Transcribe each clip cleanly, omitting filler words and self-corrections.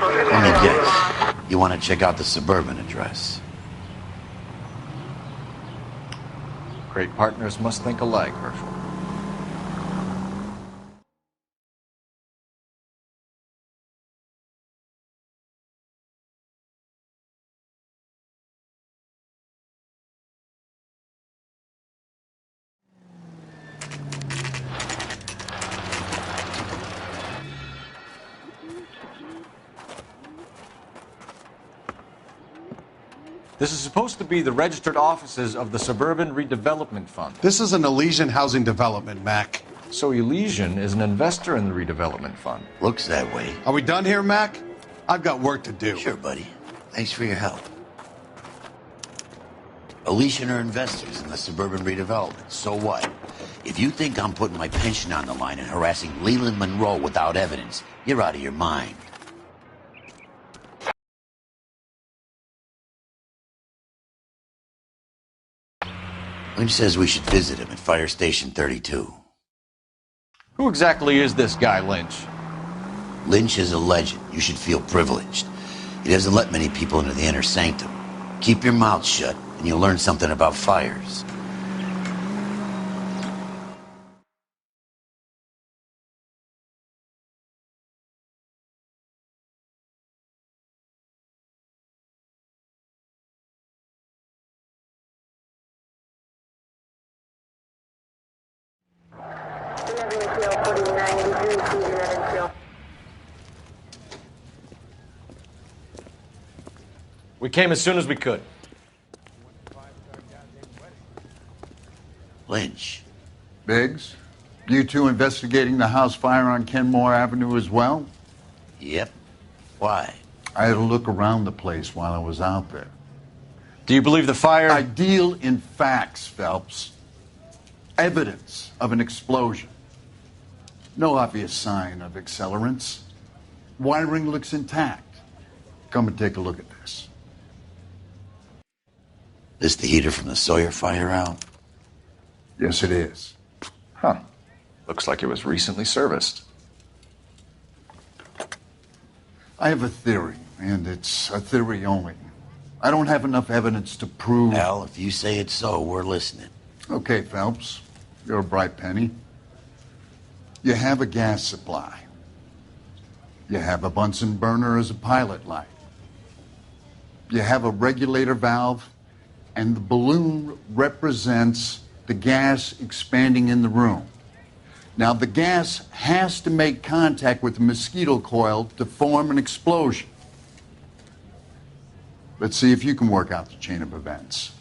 Let me guess. You want to check out the suburban address? Great partners must think alike, Herschel. This is supposed to be the registered offices of the Suburban Redevelopment Fund. This is an Elysian housing development, Mac. So Elysian is an investor in the redevelopment fund. Looks that way. Are we done here, Mac? I've got work to do. Sure, buddy. Thanks for your help. Elysian are investors in the suburban redevelopment. So what? If you think I'm putting my pension on the line and harassing Leland Monroe without evidence, you're out of your mind. Lynch says we should visit him at Fire Station 32. Who exactly is this guy, Lynch? Lynch is a legend. You should feel privileged. He doesn't let many people into the inner sanctum. Keep your mouth shut, and you'll learn something about fires. We came as soon as we could. Lynch. Biggs, you two investigating the house fire on Kenmore Avenue as well? Yep. Why? I had a look around the place while I was out there. Do you believe the fire? I deal in facts, Phelps. Evidence of an explosion. No obvious sign of accelerants. Wiring looks intact. Come and take a look at this. This the heater from the Sawyer fire out? Yes, it is. Huh. Looks like it was recently serviced. I have a theory, and it's a theory only. I don't have enough evidence to prove... Al, if you say it's so, we're listening. Okay, Phelps. You're a bright penny. You have a gas supply. You have a Bunsen burner as a pilot light. You have a regulator valve, and the balloon represents the gas expanding in the room. Now, the gas has to make contact with the mosquito coil to form an explosion. Let's see if you can work out the chain of events.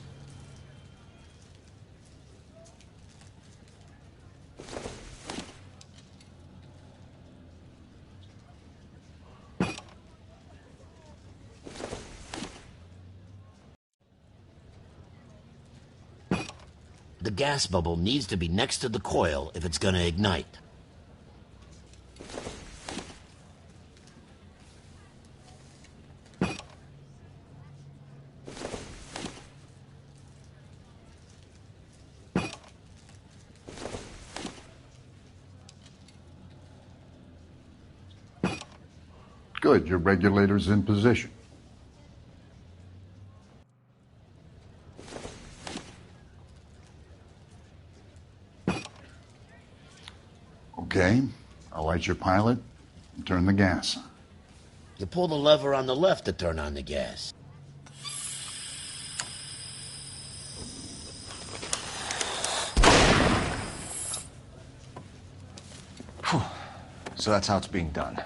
The gas bubble needs to be next to the coil if it's going to ignite. Good, your regulator's in position. Okay, I'll light your pilot and turn the gas on. You pull the lever on the left to turn on the gas. So that's how it's being done.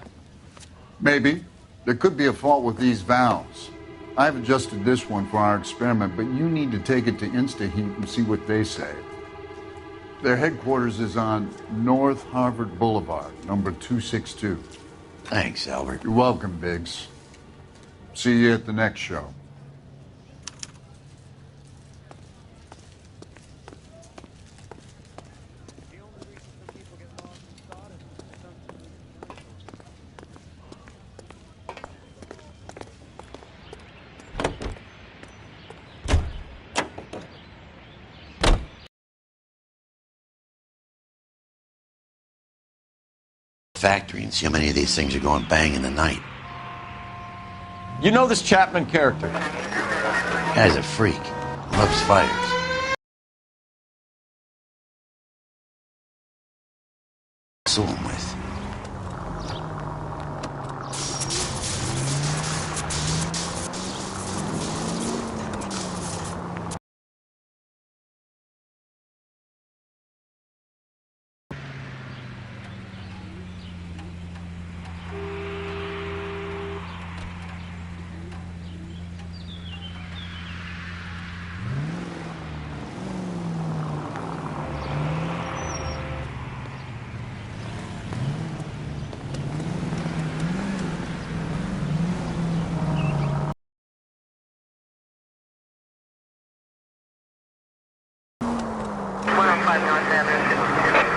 Maybe. There could be a fault with these valves. I've adjusted this one for our experiment, but you need to take it to InstaHeat and see what they say. Their headquarters is on North Harvard Boulevard, number 262. Thanks, Albert. You're welcome, Biggs. See you at the next show. Factory and see how many of these things are going bang in the night. You know this Chapman character. Guy's a freak. Loves fires. Wrestle him with.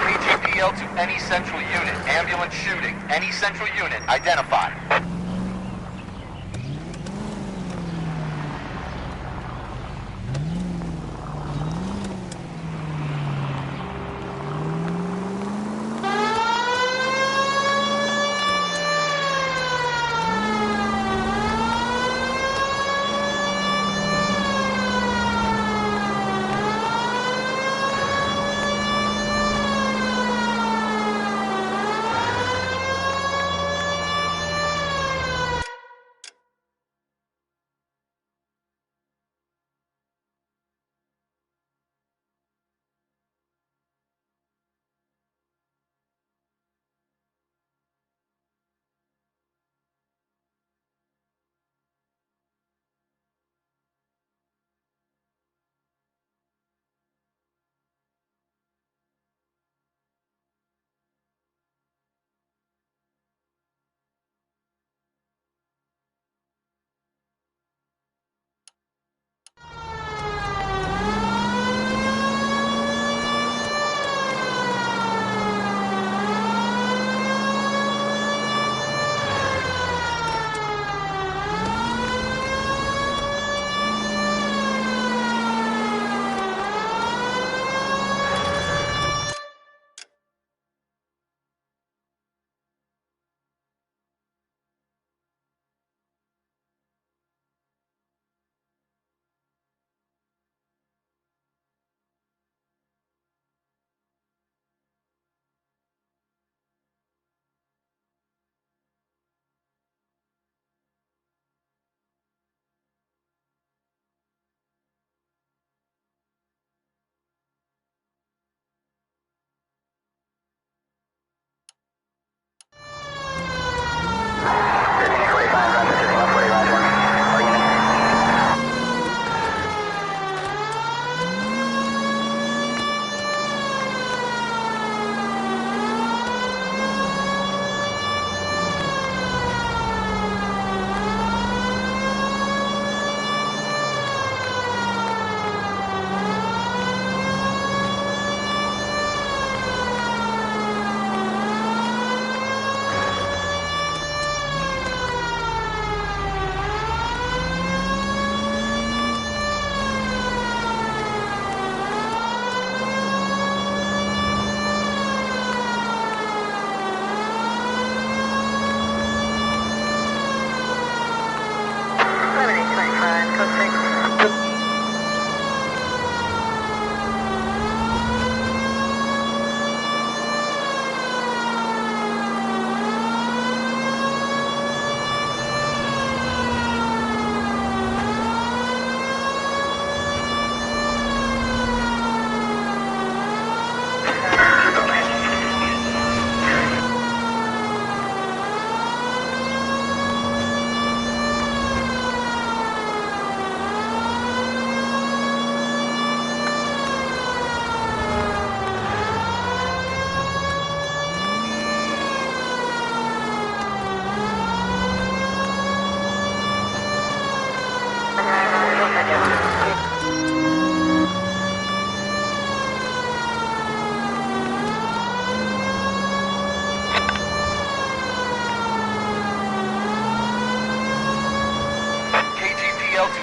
KGPL to any central unit. Ambulance shooting. Any central unit. Identify.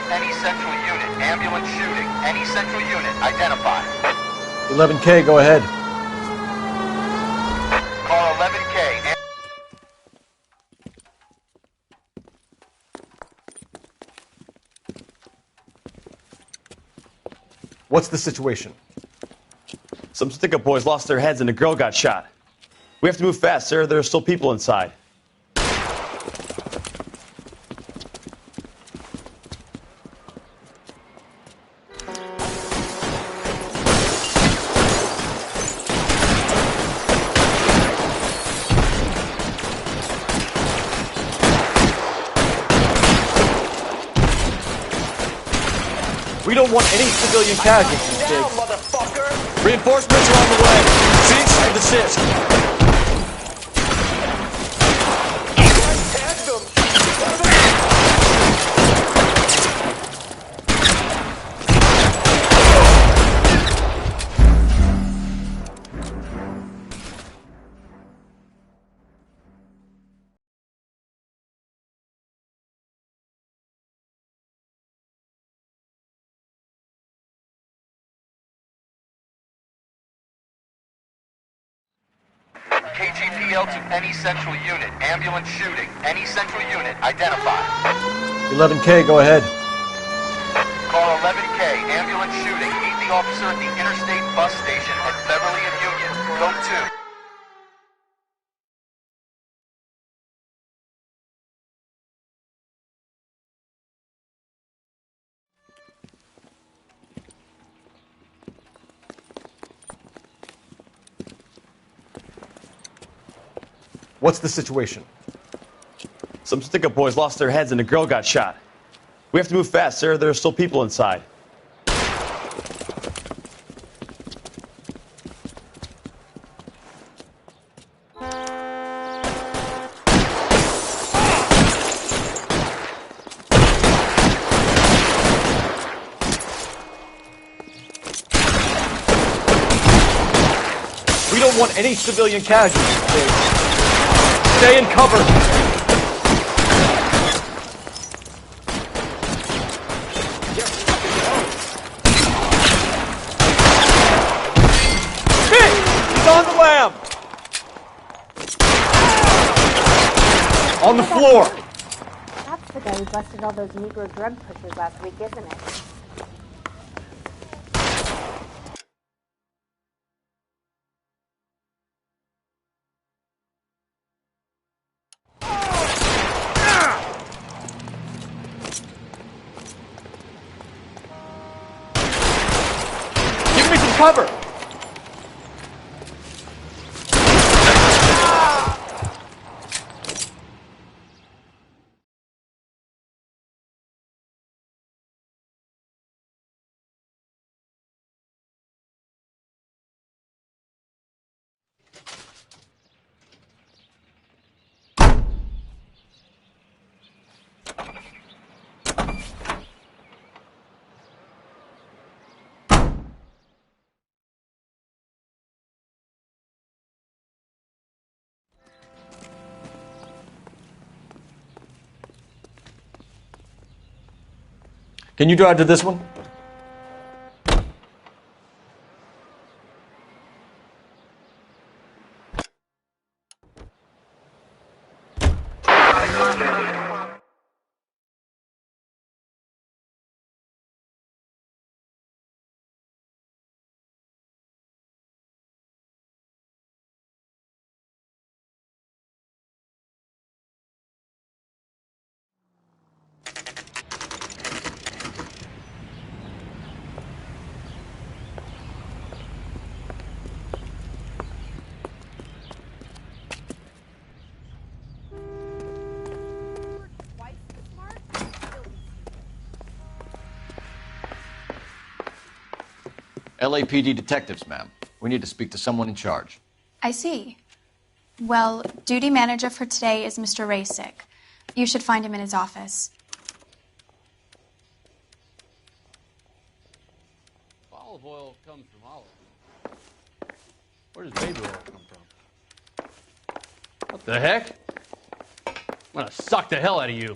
Any central unit. Ambulance shooting. Any central unit. Identify. 11K, go ahead. Call 11K. What's the situation? Some stick-up boys lost their heads and a girl got shot. We have to move fast, sir. There are still people inside. We don't want any civilian casualties, Jake. Reinforcements are on the way. Cease and desist. KGPL to any central unit. Ambulance shooting. Any central unit identified. 11K, go ahead. Call 11K. Ambulance shooting. Meet the officer at the interstate bus station at Beverly and Union. Code 2. What's the situation? Some stick-up boys lost their heads and a girl got shot. We have to move fast, sir. There are still people inside. We don't want any civilian casualties, Jake. Stay in cover. Shit! He's on the lam! On the floor. That's the guy who busted all those Negro drug pushers last week, isn't it? Give me some cover. Can you drive to this one? LAPD detectives, ma'am. We need to speak to someone in charge. I see. Well, duty manager for today is Mr. Rasick. You should find him in his office. Olive oil comes from olive. Where does baby oil come from? What the heck? I'm gonna suck the hell out of you.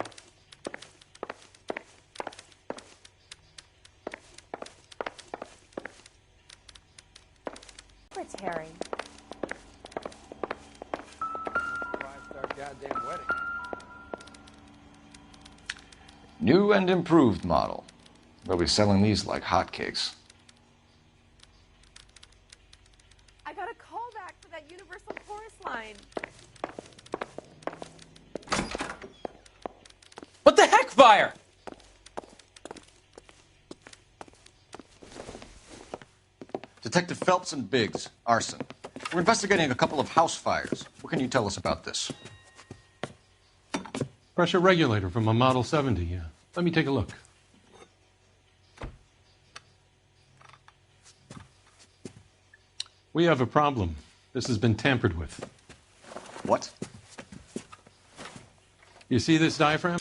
It's Harry. Goddamn wedding. New and improved model. They'll be selling these like hotcakes. What the heck, fire? Detective Phelps and Biggs, arson. We're investigating a couple of house fires. What can you tell us about this? Pressure regulator from a Model 70, yeah. Let me take a look. We have a problem. This has been tampered with. What? You see this diaphragm?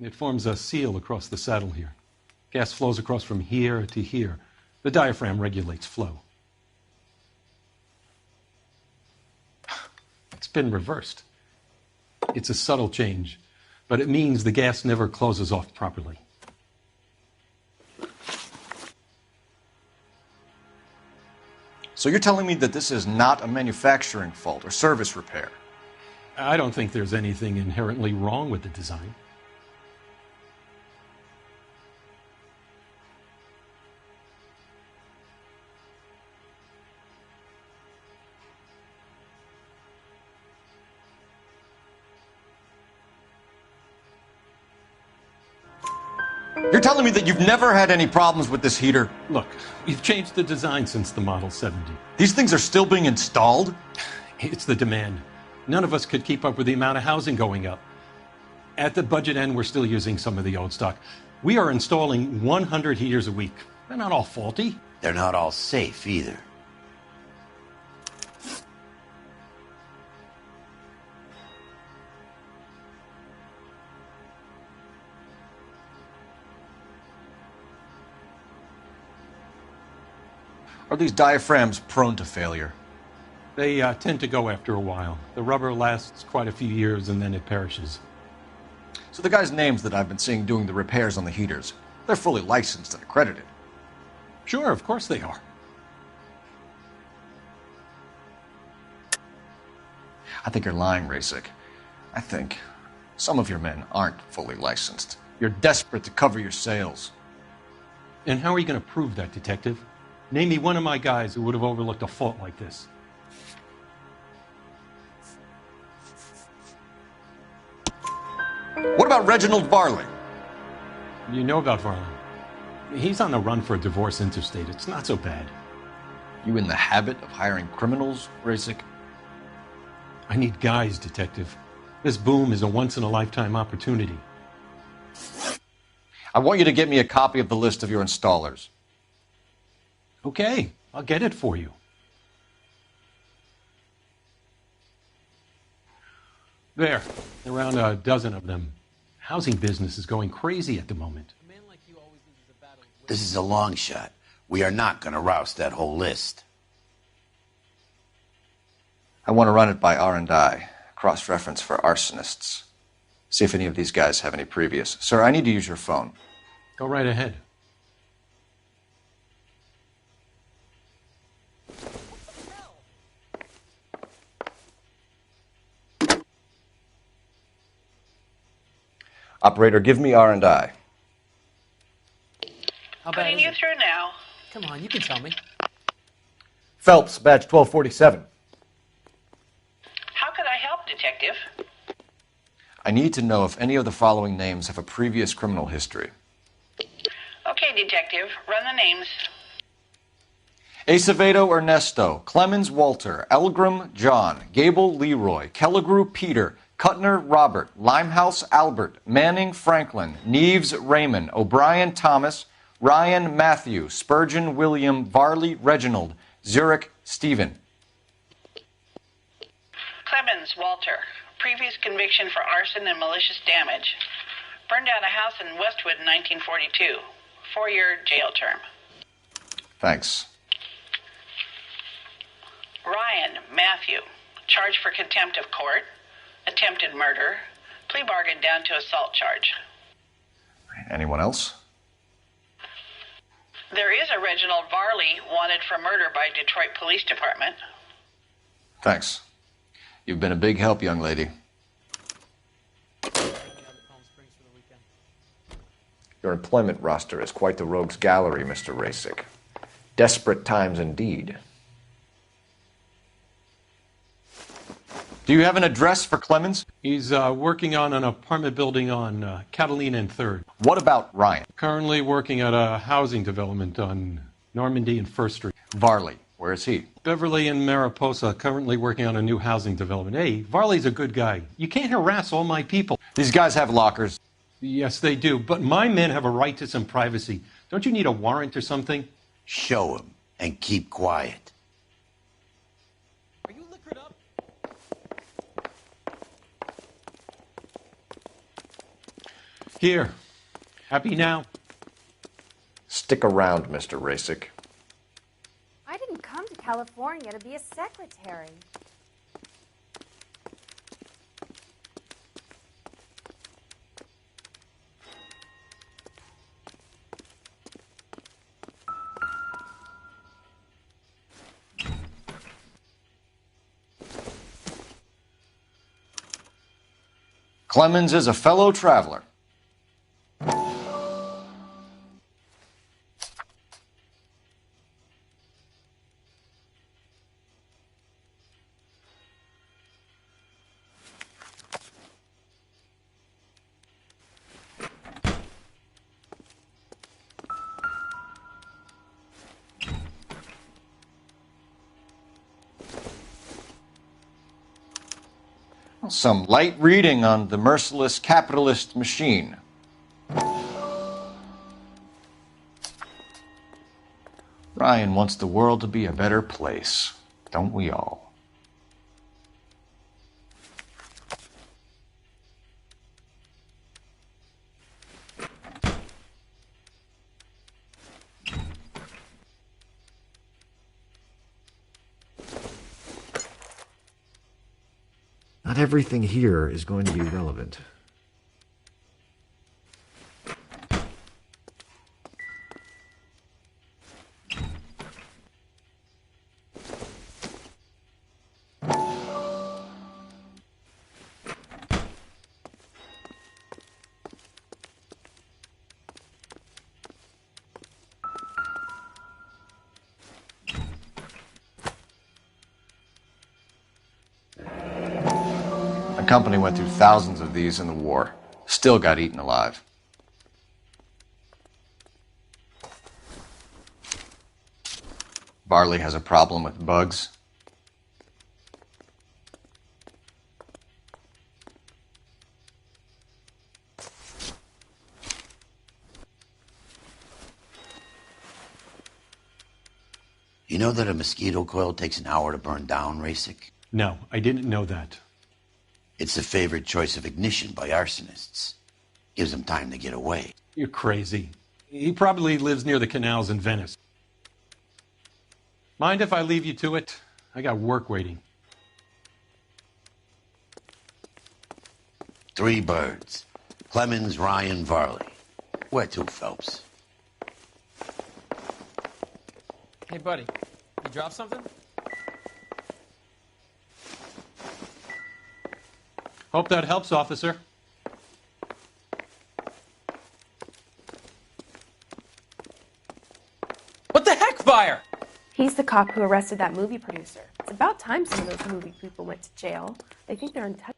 It forms a seal across the saddle here. Gas flows across from here to here. The diaphragm regulates flow. It's been reversed. It's a subtle change, but it means the gas never closes off properly. So you're telling me that this is not a manufacturing fault or service repair? I don't think there's anything inherently wrong with the design. You're telling me that you've never had any problems with this heater? Look, we've changed the design since the Model 70. These things are still being installed? It's the demand. None of us could keep up with the amount of housing going up. At the budget end, we're still using some of the old stock. We are installing 100 heaters a week. They're not all faulty. They're not all safe either. Are these diaphragms prone to failure? They tend to go after a while. The rubber lasts quite a few years and then it perishes. So the guys' names that I've been seeing doing the repairs on the heaters, they're fully licensed and accredited. Sure, of course they are. I think you're lying, Rasic. I think some of your men aren't fully licensed. You're desperate to cover your sales. And how are you going to prove that, Detective? Name me one of my guys who would have overlooked a fault like this. What about Reginald Varley? You know about Varley. He's on the run for a divorce interstate. It's not so bad. You in the habit of hiring criminals, Rasic? I need guys, Detective. This boom is a once-in-a-lifetime opportunity. I want you to get me a copy of the list of your installers. Okay, I'll get it for you. There, around a dozen of them. Housing business is going crazy at the moment. This is a long shot. We are not going to roust that whole list. I want to run it by R&I, cross-reference for arsonists. See if any of these guys have any previous. Sir, I need to use your phone. Go right ahead. Operator, give me R&I. How bad Putting is you it? through now. Come on, you can tell me. Phelps, badge 1247. How could I help, Detective? I need to know if any of the following names have a previous criminal history. Okay, Detective. Run the names. Acevedo Ernesto, Clemens Walter, Elgram John, Gable Leroy, Kelligrew Peter, Kuttner Robert, Limehouse Albert, Manning Franklin, Neves Raymond, O'Brien Thomas, Ryan Matthew, Spurgeon William, Varley Reginald, Zurich Stephen. Clemens Walter. Previous conviction for arson and malicious damage. Burned down a house in Westwood in 1942. 4-year jail term. Thanks. Ryan Matthew. Charged for contempt of court. Attempted murder. Plea bargain down to assault charge. Anyone else? There is a Reginald Varley wanted for murder by Detroit Police Department. Thanks. You've been a big help, young lady. Your employment roster is quite the rogues gallery, Mr. Rasick. Desperate times indeed. Do you have an address for Clemens? He's working on an apartment building on Catalina and 3rd. What about Ryan? Currently working at a housing development on Normandy and 1st Street. Varley, where is he? Beverly and Mariposa, currently working on a new housing development. Hey, Varley's a good guy. You can't harass all my people. These guys have lockers. Yes, they do, but my men have a right to some privacy. Don't you need a warrant or something? Show him and keep quiet. Are you liquored up? Here. Happy now? Stick around, Mr. Rasick. I didn't come to California to be a secretary. Clemens is a fellow traveler. Some light reading on the merciless capitalist machine. Ryan wants the world to be a better place, don't we all? Not everything here is going to be relevant. The company went through thousands of these in the war. Still got eaten alive. Varley has a problem with bugs. You know that a mosquito coil takes an hour to burn down, Rasick? No, I didn't know that. It's the favorite choice of ignition by arsonists. Gives them time to get away. You're crazy. He probably lives near the canals in Venice. Mind if I leave you to it? I got work waiting. 3 birds. Clemens, Ryan, Varley. Where to, Phelps? Hey, buddy. You dropped something? Hope that helps, officer. What the heck, fire? He's the cop who arrested that movie producer. It's about time some of those movie people went to jail. They think they're in touch.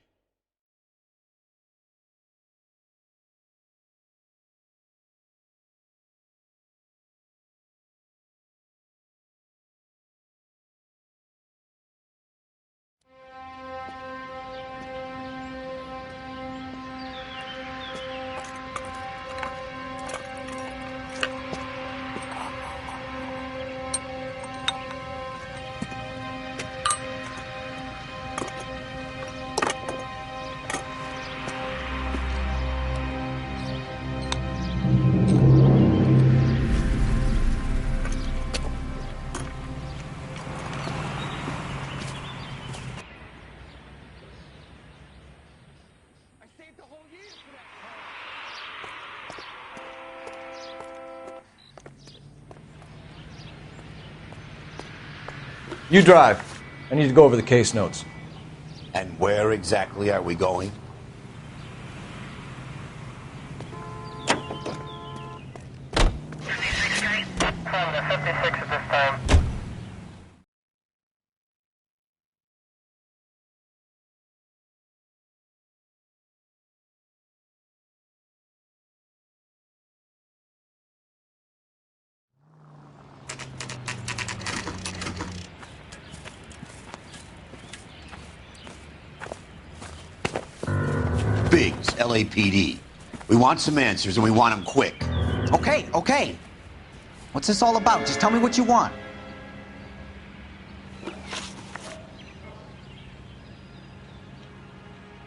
You drive. I need to go over the case notes. And where exactly are we going? Biggs, LAPD. We want some answers and we want them quick. Okay, okay. What's this all about? Just tell me what you want.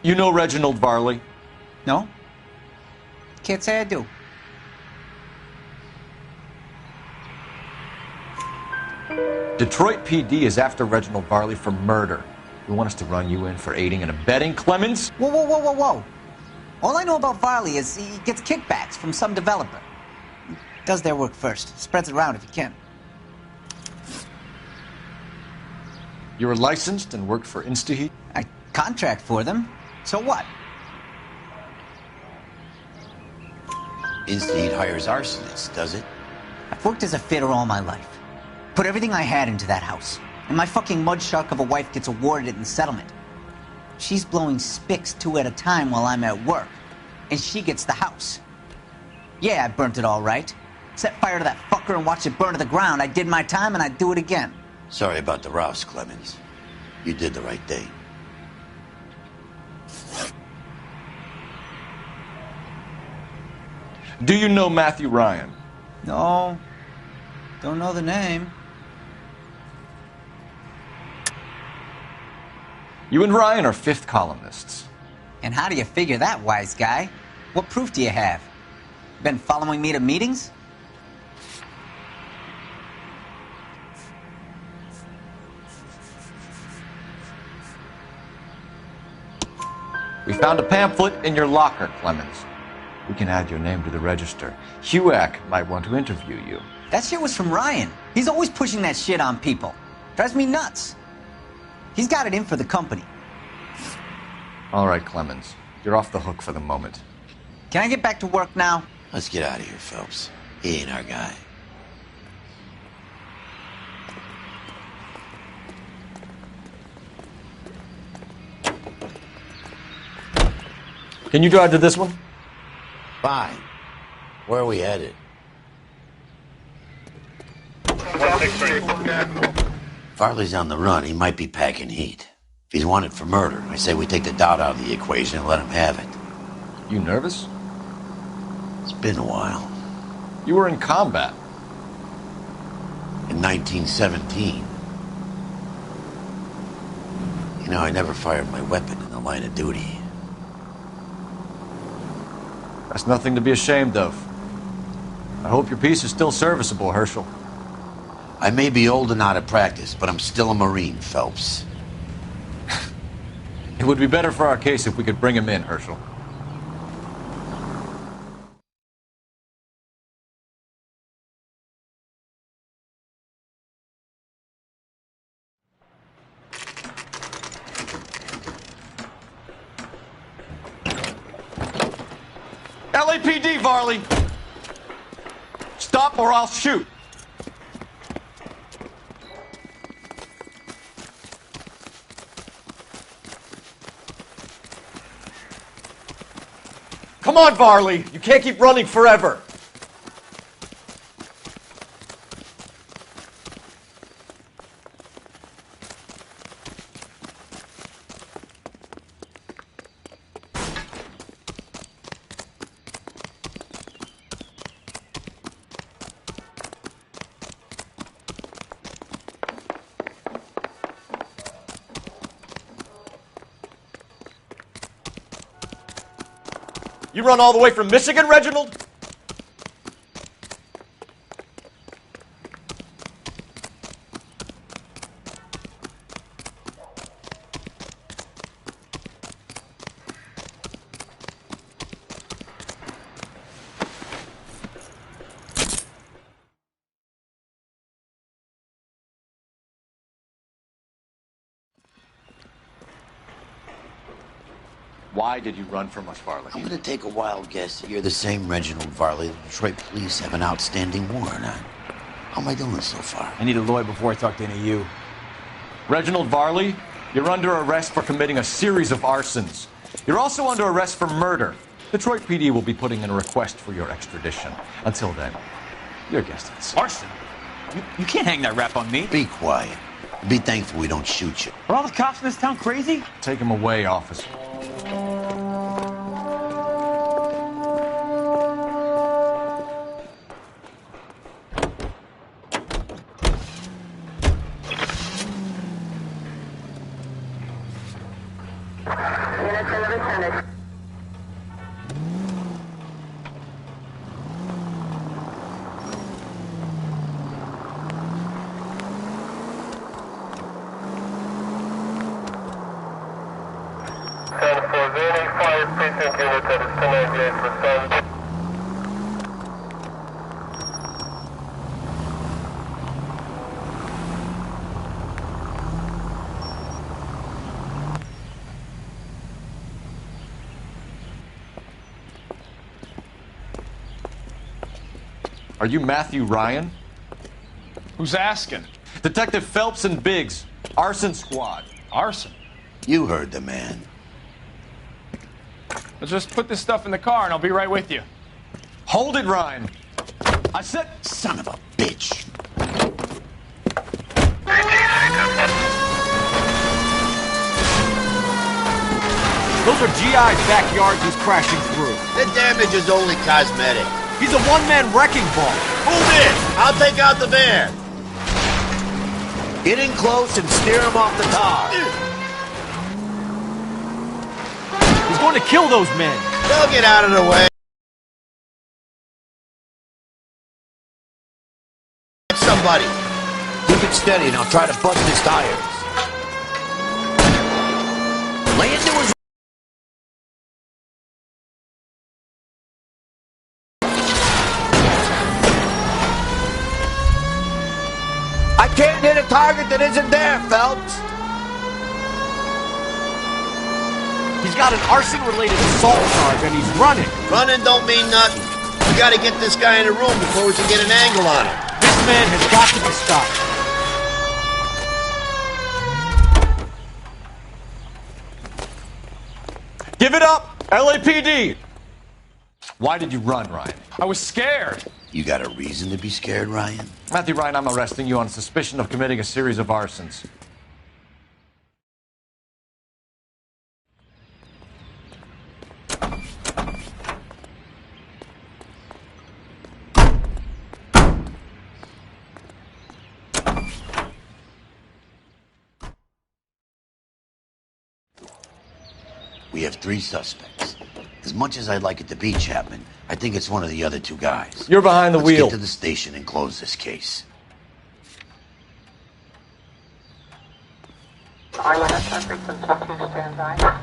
You know Reginald Varley? No? Can't say I do. Detroit PD is after Reginald Varley for murder. You want us to run you in for aiding and abetting Clemens? Whoa, whoa, whoa, whoa, whoa. All I know about Varley is he gets kickbacks from some developer. He does their work first. Spreads it around if he can. You were licensed and worked for InstaHeat? I contract for them. So what? InstaHeat hires arsonists, does it? I've worked as a fitter all my life. Put everything I had into that house. And my fucking mud shark of a wife gets awarded it in settlement. She's blowing spics 2 at a time while I'm at work. And she gets the house. Yeah, I burnt it all right. Set fire to that fucker and watched it burn to the ground. I did my time and I'd do it again. Sorry about the rouse, Clemens. You did the right thing. Do you know Matthew Ryan? No. Don't know the name. You and Ryan are fifth columnists. And how do you figure that, wise guy? What proof do you have? Been following me to meetings? We found a pamphlet in your locker, Clemens. We can add your name to the register. HUAC might want to interview you. That shit was from Ryan. He's always pushing that shit on people. Drives me nuts. He's got it in for the company. All right, Clemens. You're off the hook for the moment. Can I get back to work now? Let's get out of here, Phelps. He ain't our guy. Can you drive to this one? Fine. Where are we headed? Farley's on the run. He might be packing heat. If he's wanted for murder, I say we take the doubt out of the equation and let him have it. You nervous? It's been a while. You were in combat. In 1917. You know, I never fired my weapon in the line of duty. That's nothing to be ashamed of. I hope your piece is still serviceable, Herschel. I may be old and out of practice, but I'm still a Marine, Phelps. It would be better for our case if we could bring him in, Herschel. LAPD, Varley! Stop or I'll shoot! Come on, Varley! You can't keep running forever! You run all the way from Michigan, Reginald? Why did you run from us, Varley? I'm gonna take a wild guess that you're the same Reginald Varley the Detroit police have an outstanding warrant on. How am I doing so far? I need a lawyer before I talk to any of you. Reginald Varley, you're under arrest for committing a series of arsons. You're also under arrest for murder. Detroit PD will be putting in a request for your extradition. Until then, your guest is. Arson? You can't hang that rap on me. Be quiet. Be thankful we don't shoot you. Are all the cops in this town crazy? Take him away, officer. Are you Matthew Ryan? Who's asking? Detective Phelps and Biggs, arson squad. Arson? You heard the man. Let's just put this stuff in the car and I'll be right with you. Hold it, Ryan. I said... Son of a bitch. Those are GI's backyards he's crashing through. The damage is only cosmetic. He's a one-man wrecking ball. Move in! I'll take out the van. Get in close and steer him off the tar. He's going to kill those men. They'll get out of the way. Somebody. Keep it steady and I'll try to bust his tires. Lay into his... I can't hit a target that isn't there, Phelps. He's got an arson-related assault charge and he's running. Running don't mean nothing. We gotta get this guy in the room before we can get an angle on him. This man has got to be stopped. Give it up, LAPD! Why did you run, Ryan? I was scared. You got a reason to be scared, Ryan? Matthew Ryan, I'm arresting you on suspicion of committing a series of arsons. We have 3 suspects. As much as I'd like it to be Chapman, I think it's one of the other 2 guys. You're behind the wheel. Let's get to the station and close this case. Stand by.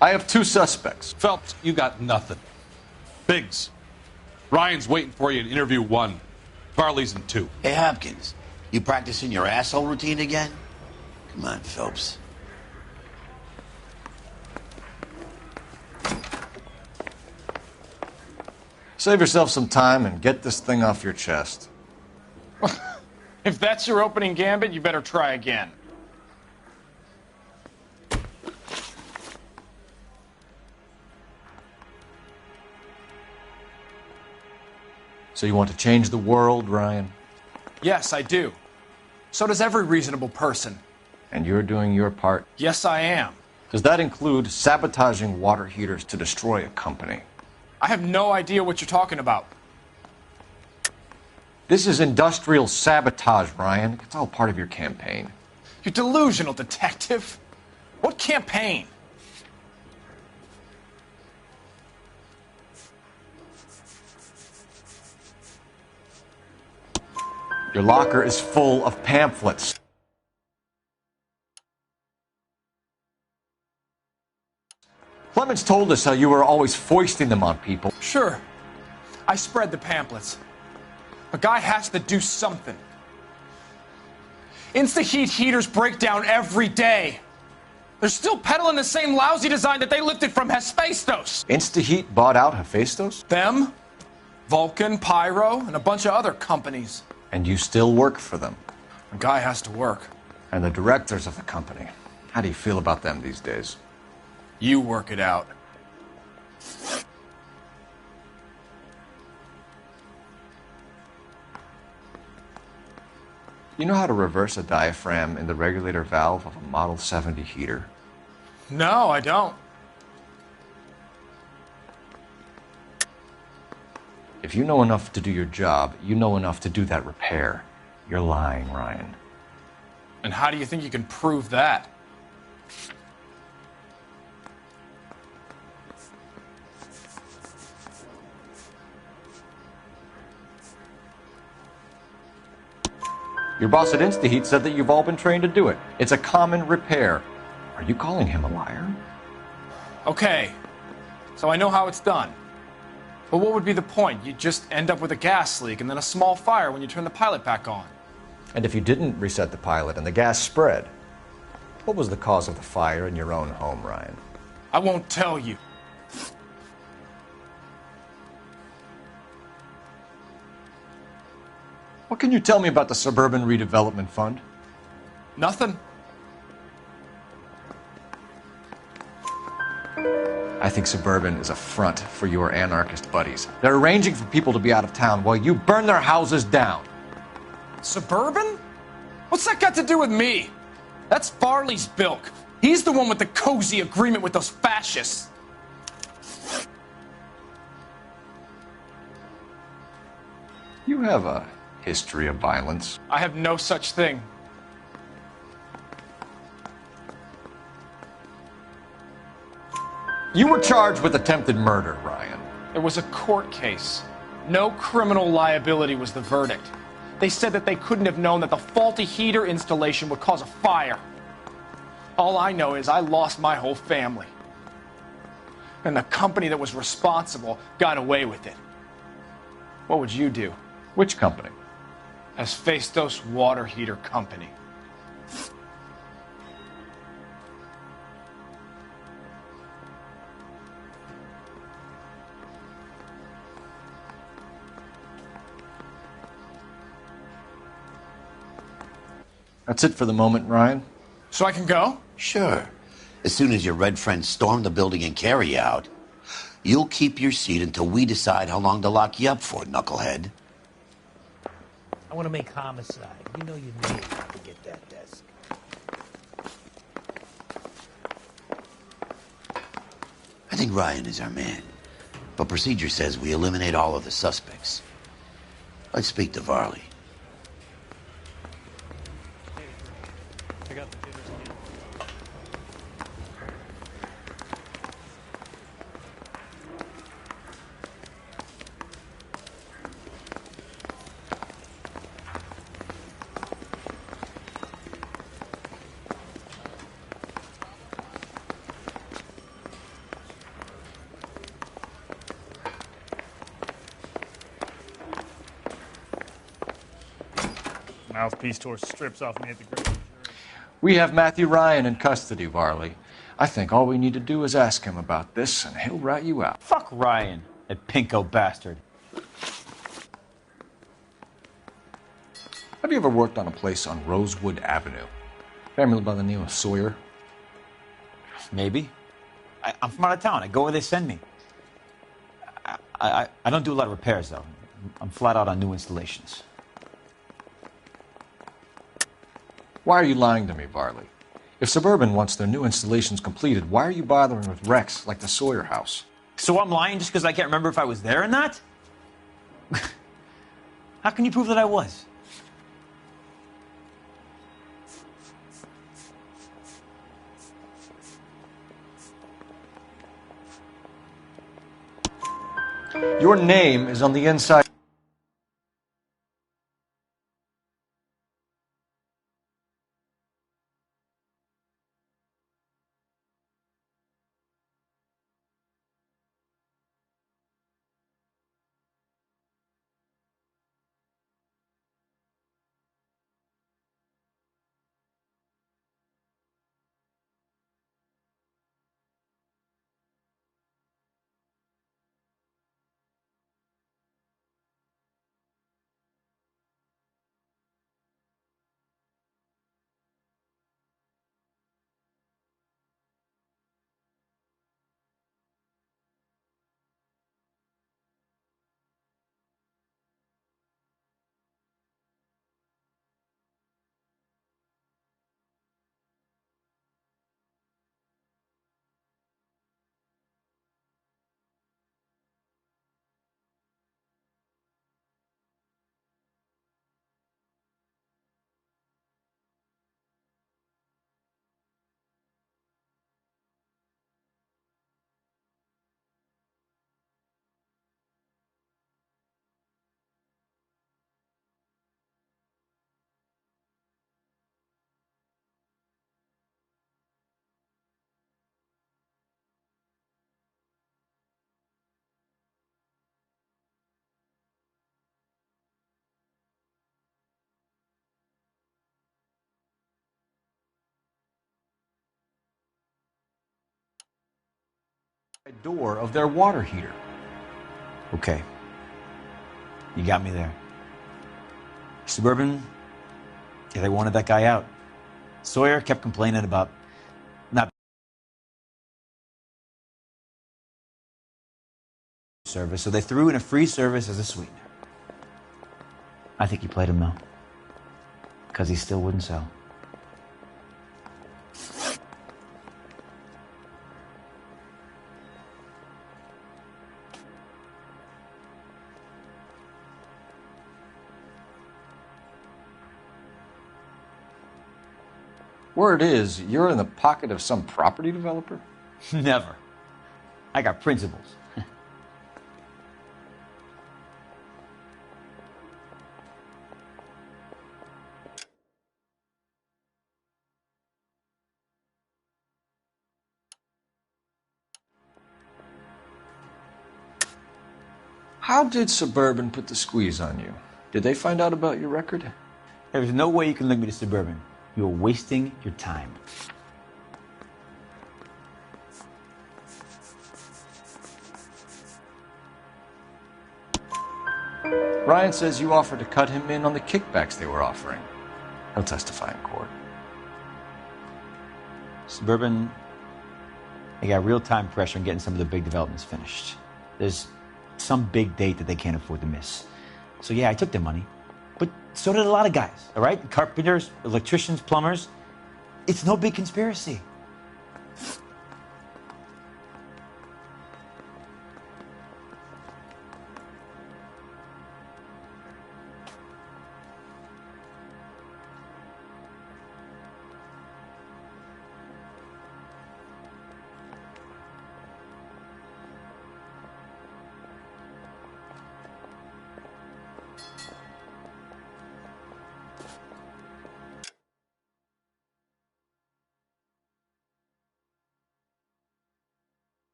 I have 2 suspects. Phelps, you got nothing. Biggs, Ryan's waiting for you in interview 1. Varley's in 2. Hey, Hopkins, you practicing your asshole routine again? Come on, Phelps. Save yourself some time and get this thing off your chest. If that's your opening gambit, you better try again. So you want to change the world, Ryan? Yes, I do. So does every reasonable person. And you're doing your part? Yes, I am. Does that include sabotaging water heaters to destroy a company? I have no idea what you're talking about. This is industrial sabotage, Ryan. It's all part of your campaign. You delusional detective. What campaign? Your locker is full of pamphlets. Clemens told us how you were always foisting them on people. Sure. I spread the pamphlets. A guy has to do something. Insta-heat heaters break down every day. They're still peddling the same lousy design that they lifted from Hephaestus. Insta-heat bought out Hephaestus? Them, Vulcan, Pyro, and a bunch of other companies. And you still work for them. A guy has to work. And the directors of the company. How do you feel about them these days? You work it out. You know how to reverse a diaphragm in the regulator valve of a Model 70 heater? No, I don't. If you know enough to do your job, you know enough to do that repair. You're lying, Ryan. And how do you think you can prove that? Your boss at InstaHeat said that you've all been trained to do it. It's a common repair. Are you calling him a liar? Okay, so I know how it's done. But what would be the point? You'd just end up with a gas leak and then a small fire when you turn the pilot back on. And if you didn't reset the pilot and the gas spread, what was the cause of the fire in your own home, Ryan? I won't tell you. What can you tell me about the Suburban Redevelopment Fund? Nothing. I think Suburban is a front for your anarchist buddies. They're arranging for people to be out of town while you burn their houses down. Suburban? What's that got to do with me? That's Farley's bilk. He's the one with the cozy agreement with those fascists. You have a history of violence. I have no such thing. You were charged with attempted murder, Ryan. It was a court case. No criminal liability was the verdict. They said that they couldn't have known that the faulty heater installation would cause a fire. All I know is I lost my whole family. And the company that was responsible got away with it. What would you do? Which company? Hephaestus Water Heater Company. That's it for the moment, Ryan. So I can go? Sure. As soon as your red friends storm the building and carry out, you'll keep your seat until we decide how long to lock you up for, knucklehead. I want to make homicide. You know you need it to get that desk. I think Ryan is our man. But procedure says we eliminate all of the suspects. Let's speak to Varley. Mouthpiece tore strips off me at the grand jury. We have Matthew Ryan in custody, Varley. I think all we need to do is ask him about this, and he'll rat you out. Fuck Ryan, that pinko bastard. Have you ever worked on a place on Rosewood Avenue? Family by the name of Sawyer? Maybe. I'm from out of town. I go where they send me. I don't do a lot of repairs, though. I'm flat out on new installations. Why are you lying to me, Varley? If Suburban wants their new installations completed, why are you bothering with wrecks like the Sawyer house? So I'm lying just because I can't remember if I was there or not? How can you prove that I was? Your name is on the inside. Door of their water heater. Okay. You got me there. Suburban, yeah, they wanted that guy out. Sawyer kept complaining about not service, so they threw in a free service as a sweetener. I think he played him though, because he still wouldn't sell. Word is, you're in the pocket of some property developer? Never. I got principles. How did Suburban put the squeeze on you? Did they find out about your record? There's no way you can link me to Suburban. You're wasting your time. Ryan says you offered to cut him in on the kickbacks they were offering. He'll testify in court. Suburban, they got real-time pressure on getting some of the big developments finished. There's some big date that they can't afford to miss. So yeah, I took their money. But so did a lot of guys, all right? Carpenters, electricians, plumbers. It's no big conspiracy.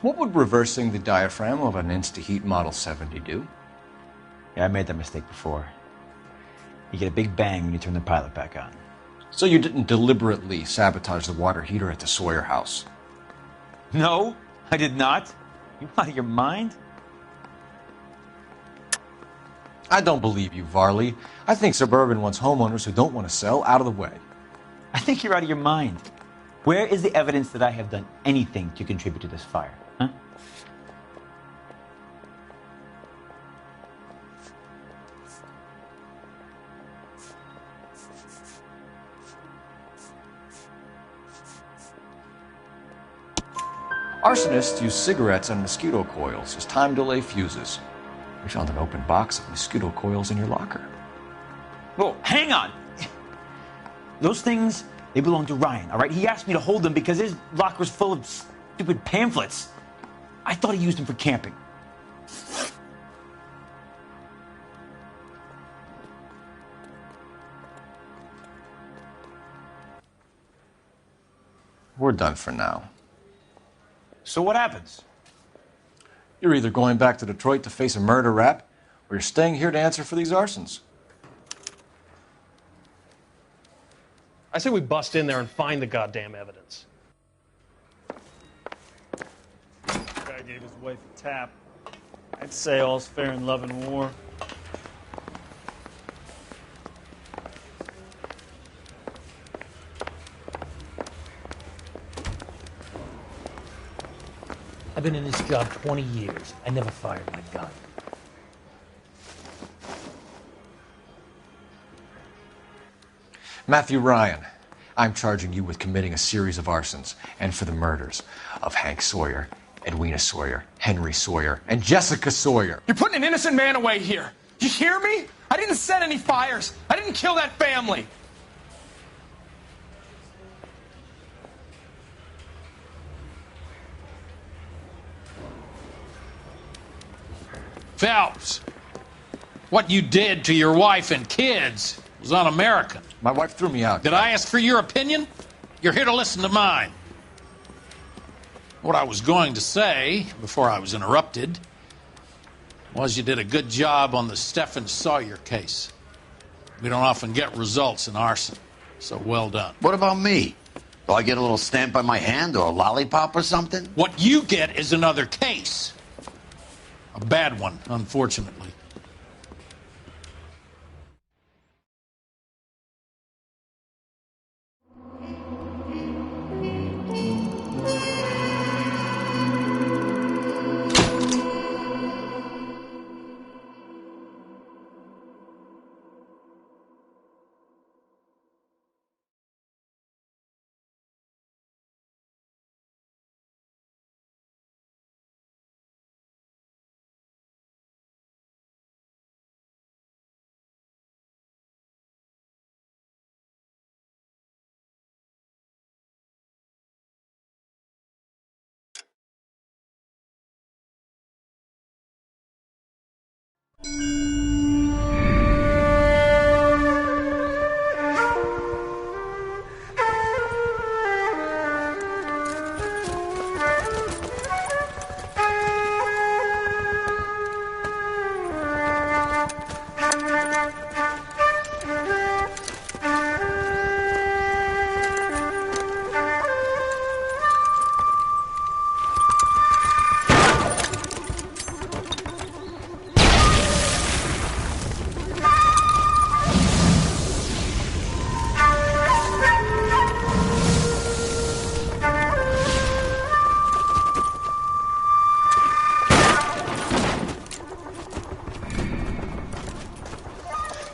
What would reversing the diaphragm of an Insta-Heat Model 70 do? Yeah, I made that mistake before. You get a big bang when you turn the pilot back on. So you didn't deliberately sabotage the water heater at the Sawyer house? No, I did not. You out of your mind? I don't believe you, Varley. I think Suburban wants homeowners who don't want to sell out of the way. I think you're out of your mind. Where is the evidence that I have done anything to contribute to this fire? Huh? Arsonists use cigarettes and mosquito coils as time delay fuses. We found an open box of mosquito coils in your locker. Whoa, hang on. Those things, they belong to Ryan, all right? He asked me to hold them because his locker's full of stupid pamphlets. I thought he used them for camping. We're done for now. So what happens? You're either going back to Detroit to face a murder rap, or you're staying here to answer for these arsons. I say we bust in there and find the goddamn evidence. Guy gave his wife a tap. I'd say all's fair in love and war. I've been in this job 20 years. I never fired my gun. Matthew Ryan, I'm charging you with committing a series of arsons and for the murders of Hank Sawyer, Edwina Sawyer, Henry Sawyer, and Jessica Sawyer. You're putting an innocent man away here. You hear me? I didn't set any fires. I didn't kill that family. Phelps, what you did to your wife and kids was un-American. My wife threw me out. Did I ask for your opinion? You're here to listen to mine. What I was going to say, before I was interrupted, was you did a good job on the Stephen Sawyer case. We don't often get results in arson, so well done. What about me? Do I get a little stamp on my hand or a lollipop or something? What you get is another case. A bad one, unfortunately.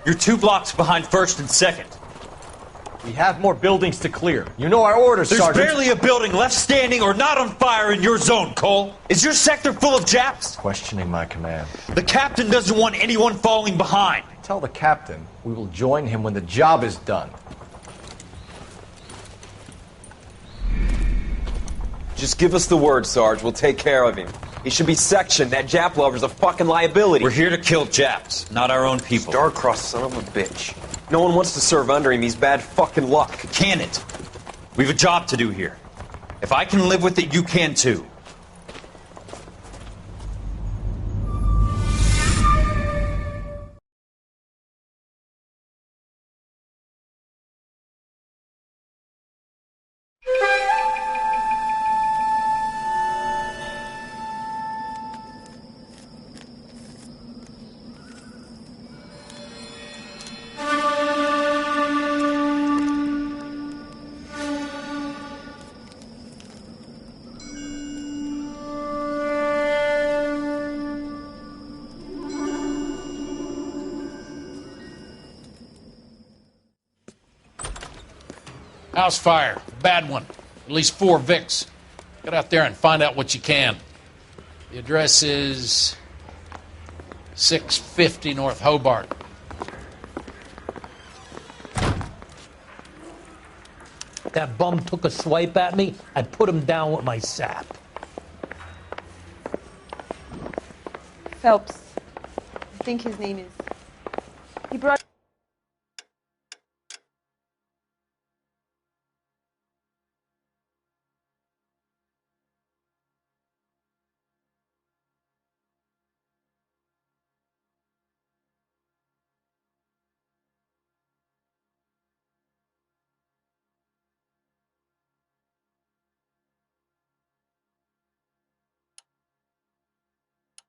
You're 2 blocks behind 1st and 2nd. We have more buildings to clear. You know our orders, There's Sergeant. barely a building left standing or not on fire in your zone, Cole. Is your sector full of Japs? Questioning my command. The captain doesn't want anyone falling behind. Tell the captain we will join him when the job is done. Just give us the word, Sarge. We'll take care of him. He should be sectioned. That Jap lover's a fucking liability. We're here to kill Japs, not our own people. Star-crossed son of a bitch. No one wants to serve under him. He's bad fucking luck. Can it? We have a job to do here. If I can live with it, you can too. House fire. Bad one. At least 4 Vicks. Get out there and find out what you can. The address is 650 North Hobart. That bum took a swipe at me, I put him down with my sap. Phelps. I think his name is. He brought.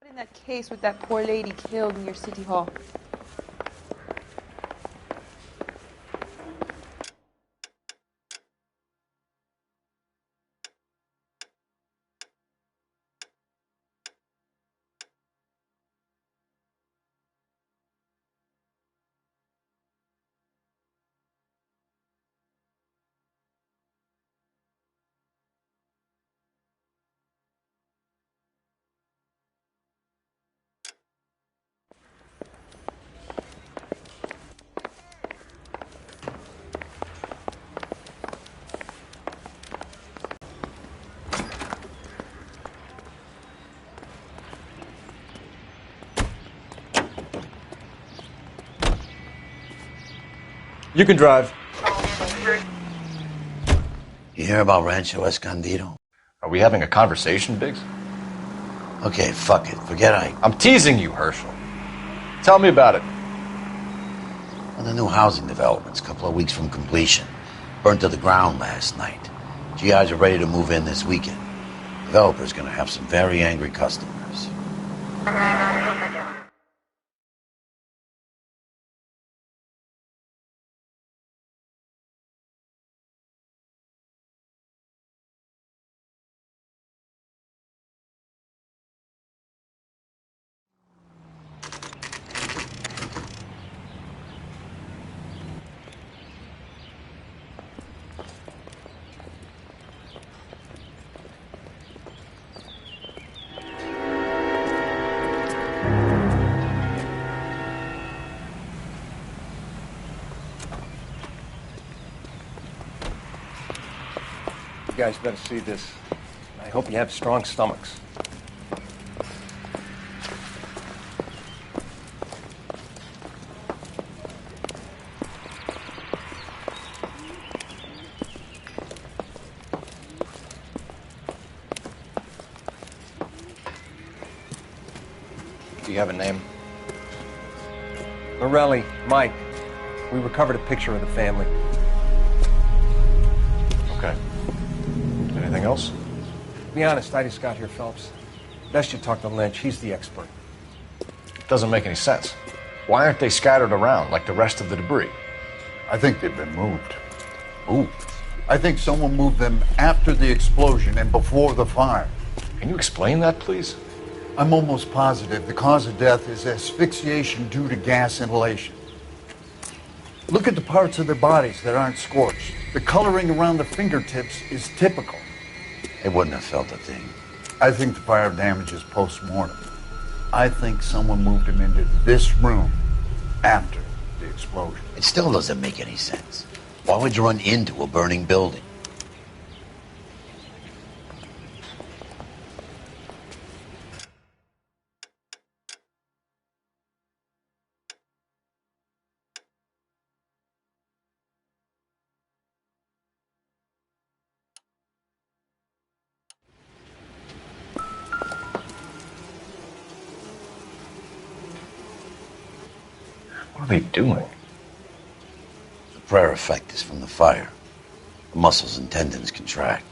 In that case with that poor lady killed near City Hall. You can drive. You hear about Rancho Escondido? Are we having a conversation, Biggs? Okay, fuck it. Forget I'm teasing you, Herschel. Tell me about it. Well, the new housing development's a couple of weeks from completion. Burnt to the ground last night. GIs are ready to move in this weekend. Developer's gonna have some very angry customers. You guys better see this. I hope you have strong stomachs. Do you have a name? Morelli, Mike. We recovered a picture of the family. Okay. Anything else? Be honest, I just got here, Phelps. Best you talk to Lynch. He's the expert. Doesn't make any sense. Why aren't they scattered around like the rest of the debris? I think they've been moved. Ooh. I think someone moved them after the explosion and before the fire. Can you explain that, please? I'm almost positive the cause of death is asphyxiation due to gas inhalation. Look at the parts of their bodies that aren't scorched. The coloring around the fingertips is typical. They wouldn't have felt a thing. I think the fire damage is post-mortem. I think someone moved him into this room after the explosion. It still doesn't make any sense. Why would you run into a burning building? What are they doing? The prayer effect is from the fire. The muscles and tendons contract.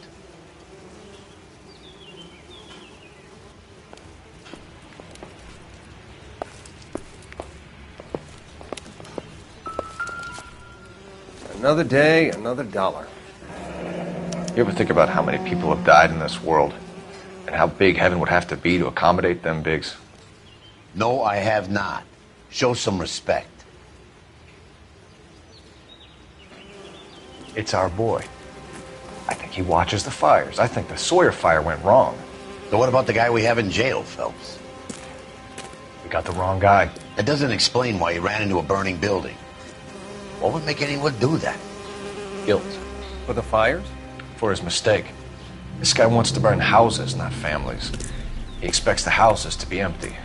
Another day, another dollar. You ever think about how many people have died in this world? And how big heaven would have to be to accommodate them, Biggs? No, I have not. Show some respect. It's our boy. I think he watches the fires. I think the Sawyer fire went wrong. So what about the guy we have in jail, Phelps? We got the wrong guy. That doesn't explain why he ran into a burning building. What would make anyone do that? Guilt. For the fires? For his mistake. This guy wants to burn houses, not families. He expects the houses to be empty.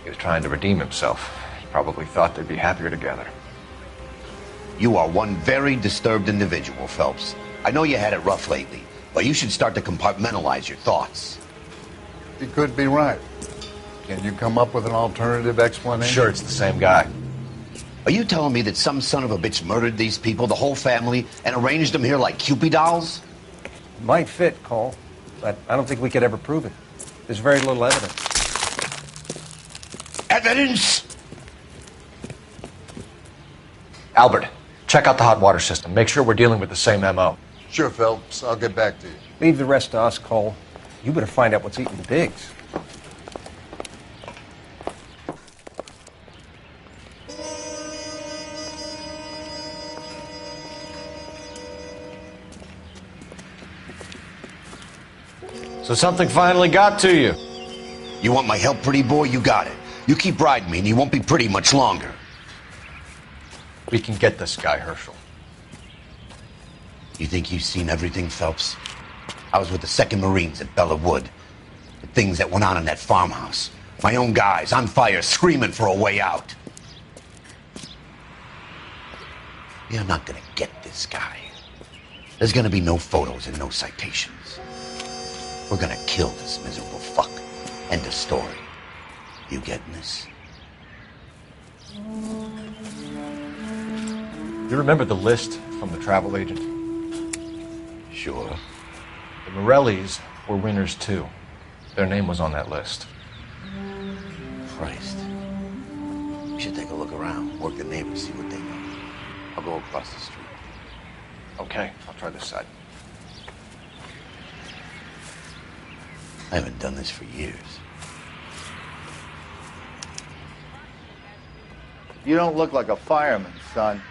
He was trying to redeem himself. He probably thought they'd be happier together. You are one very disturbed individual, Phelps. I know you had it rough lately, but you should start to compartmentalize your thoughts. He could be right. Can you come up with an alternative explanation? Sure, it's the same guy. Are you telling me that some son of a bitch murdered these people, the whole family, and arranged them here like Cupid dolls? Might fit, Cole, but I don't think we could ever prove it. There's very little evidence. Evidence? Albert, check out the hot water system. Make sure we're dealing with the same MO. Sure, Phelps. I'll get back to you. Leave the rest to us, Cole. You better find out what's eating the pigs. So something finally got to you. You want my help, pretty boy? You got it. You keep riding me and you won't be pretty much longer. We can get this guy, Herschel. You think you've seen everything, Phelps? I was with the 2nd Marines at Bella Wood. The things that went on in that farmhouse. My own guys on fire, screaming for a way out. You're not gonna get this guy. There's gonna be no photos and no citations. We're gonna kill this miserable fuck. End of story. You getting this? You remember the list from the travel agent? Sure. The Morellis were winners too. Their name was on that list. Christ. We should take a look around, work the neighbors, see what they know. I'll go across the street. Okay, I'll try this side. I haven't done this for years. You don't look like a fireman, son.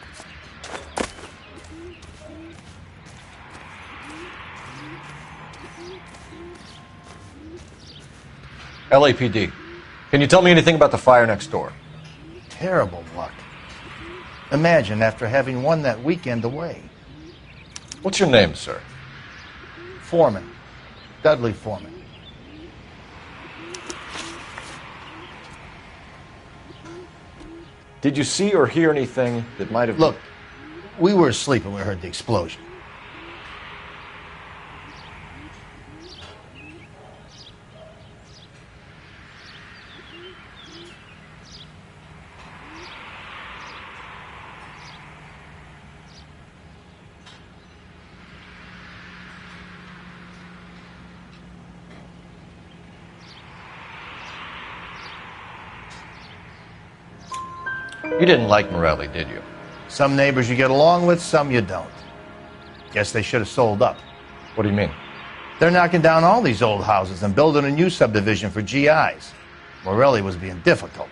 LAPD. Can you tell me anything about the fire next door? Terrible luck. Imagine after having won that weekend away. What's your name, sir? Foreman. Dudley Foreman. Did you see or hear anything that might have... Look, we were asleep when we heard the explosion. You didn't like Morelli, did you? Some neighbors you get along with, some you don't. Guess they should have sold up. What do you mean? They're knocking down all these old houses and building a new subdivision for GIs. Morelli was being difficult.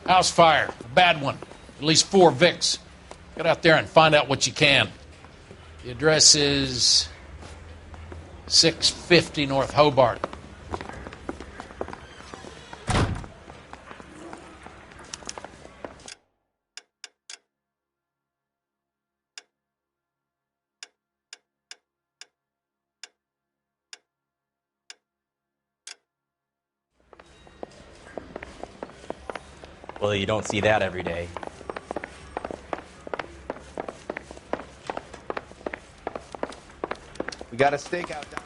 House fire. A bad one. At least 4 Vicks. Get out there and find out what you can. The address is 650 North Hobart. Well, you don't see that every day. We got a stakeout down.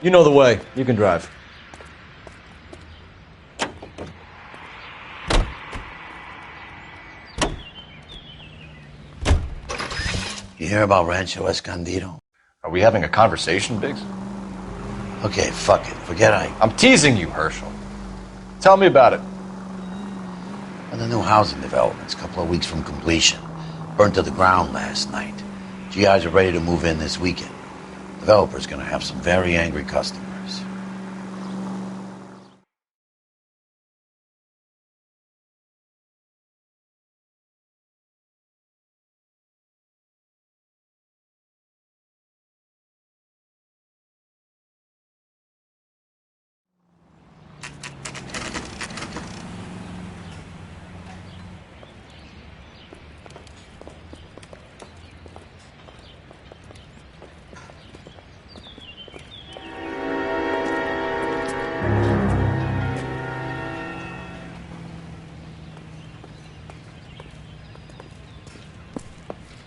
You know the way. You can drive. You hear about Rancho Escondido? Are we having a conversation, Biggs? Okay, fuck it. Forget I'm teasing you, Herschel. Tell me about it. One of the new housing developments, a couple of weeks from completion. Burnt to the ground last night. GIs are ready to move in this weekend. Developer's gonna have some very angry customers.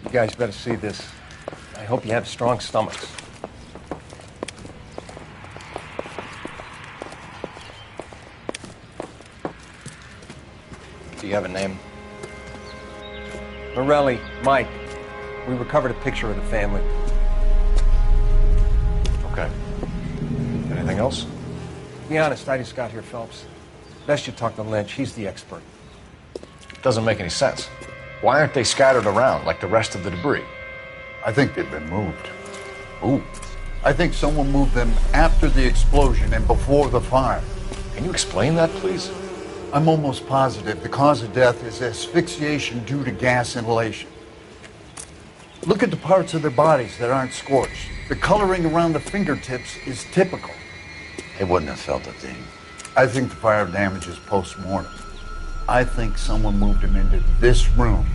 You guys better see this. I hope you have strong stomachs. Do you have a name? Morelli, Mike. We recovered a picture of the family. Okay. Anything else? To be honest, I just got here, Phelps. Best you talk to Lynch. He's the expert. Doesn't make any sense. Why aren't they scattered around like the rest of the debris? I think they've been moved. Ooh. I think someone moved them after the explosion and before the fire. Can you explain that, please? I'm almost positive the cause of death is asphyxiation due to gas inhalation. Look at the parts of their bodies that aren't scorched. The coloring around the fingertips is typical. They wouldn't have felt a thing. I think the fire damage is post-mortem. I think someone moved him into this room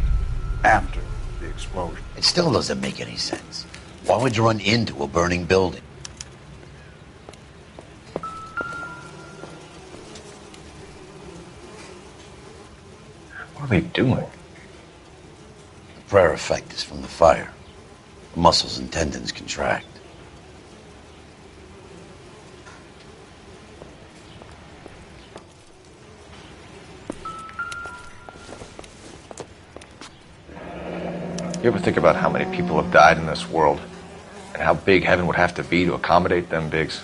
after the explosion. It still doesn't make any sense. Why would you run into a burning building? What are they doing? The prayer effect is from the fire. The muscles and tendons contract. You ever think about how many people have died in this world? And how big heaven would have to be to accommodate them, Biggs?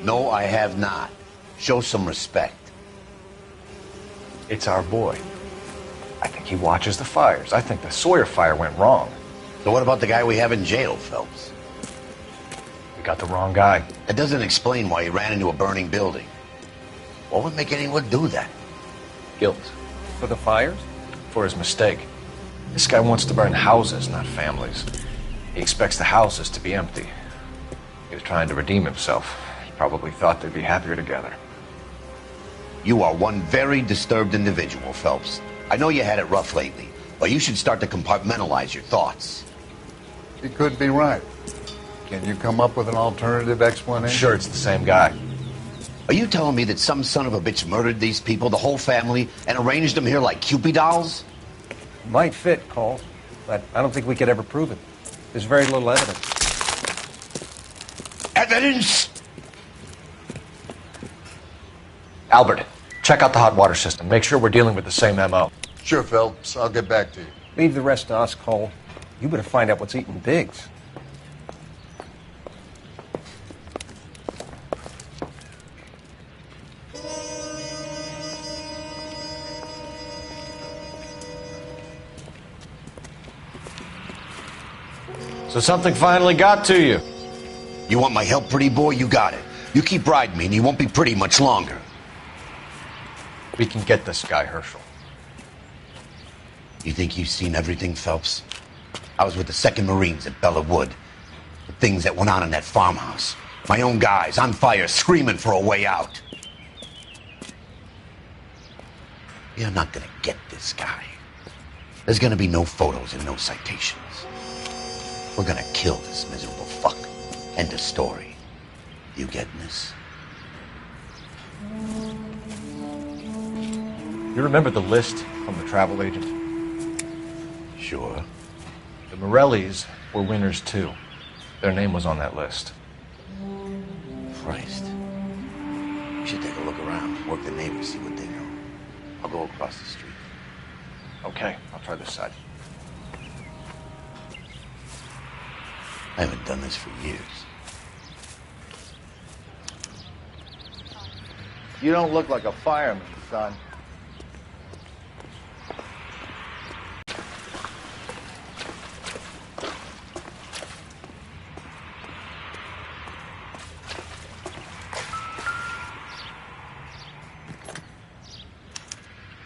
No, I have not. Show some respect. It's our boy. I think he watches the fires. I think the Sawyer fire went wrong. So what about the guy we have in jail, Phelps? We got the wrong guy. That doesn't explain why he ran into a burning building. What would make anyone do that? Guilt. For the fires? For his mistake. This guy wants to burn houses, not families. He expects the houses to be empty. He was trying to redeem himself. He probably thought they'd be happier together. You are one very disturbed individual, Phelps. I know you had it rough lately, but you should start to compartmentalize your thoughts. He could be right. Can you come up with an alternative explanation? Sure, it's the same guy. Are you telling me that some son of a bitch murdered these people, the whole family, and arranged them here like Cupid dolls? Might fit, Cole, but I don't think we could ever prove it. There's very little evidence. Evidence? Albert, check out the hot water system. Make sure we're dealing with the same MO. Sure, Phelps. I'll get back to you. Leave the rest to us, Cole. You better find out what's eating Biggs. So something finally got to you. You want my help, pretty boy? You got it. You keep riding me and you won't be pretty much longer. We can get this guy, Herschel. You think you've seen everything, Phelps? I was with the 2nd Marines at Bella Wood. The things that went on in that farmhouse. My own guys on fire, screaming for a way out. You're not gonna get this guy. There's gonna be no photos and no citations. We're gonna kill this miserable fuck. End of story. You getting this? You remember the list from the travel agent? Sure. The Morellis were winners too. Their name was on that list. Christ. We should take a look around, work the neighbors, see what they know. I'll go across the street. Okay, I'll try this side. I haven't done this for years. You don't look like a fireman, son.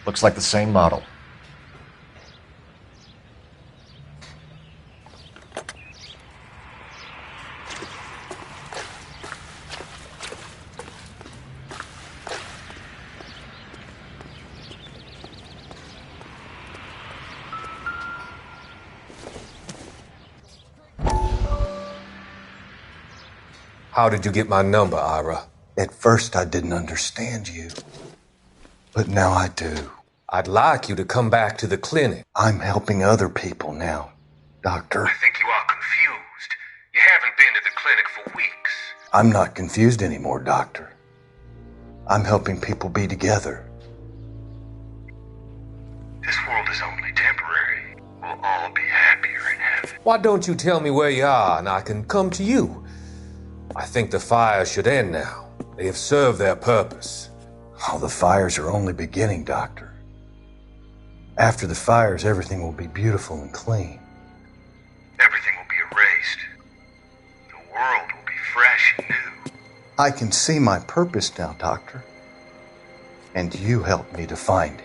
Looks like the same model. How did you get my number, Ira? At first I didn't understand you, but now I do. I'd like you to come back to the clinic. I'm helping other people now, Doctor. I think you are confused. You haven't been to the clinic for weeks. I'm not confused anymore, Doctor. I'm helping people be together. This world is only temporary. We'll all be happier in heaven. Why don't you tell me where you are and I can come to you? I think the fires should end now. They have served their purpose. Oh, the fires are only beginning, Doctor. After the fires, everything will be beautiful and clean. Everything will be erased. The world will be fresh and new. I can see my purpose now, Doctor. And you helped me to find it.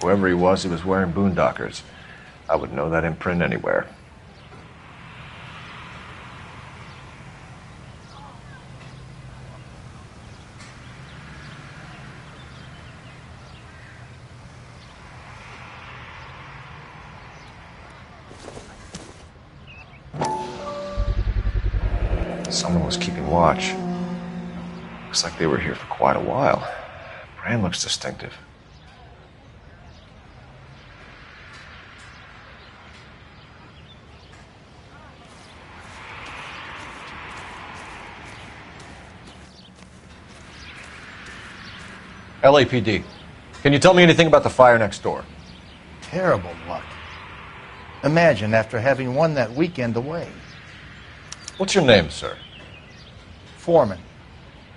Whoever he was wearing boondockers. I would know that imprint anywhere. Someone was keeping watch. Looks like they were here for quite a while. Brand looks distinctive. LAPD. Can you tell me anything about the fire next door? Terrible luck. Imagine after having won that weekend away. What's your name, sir? Foreman.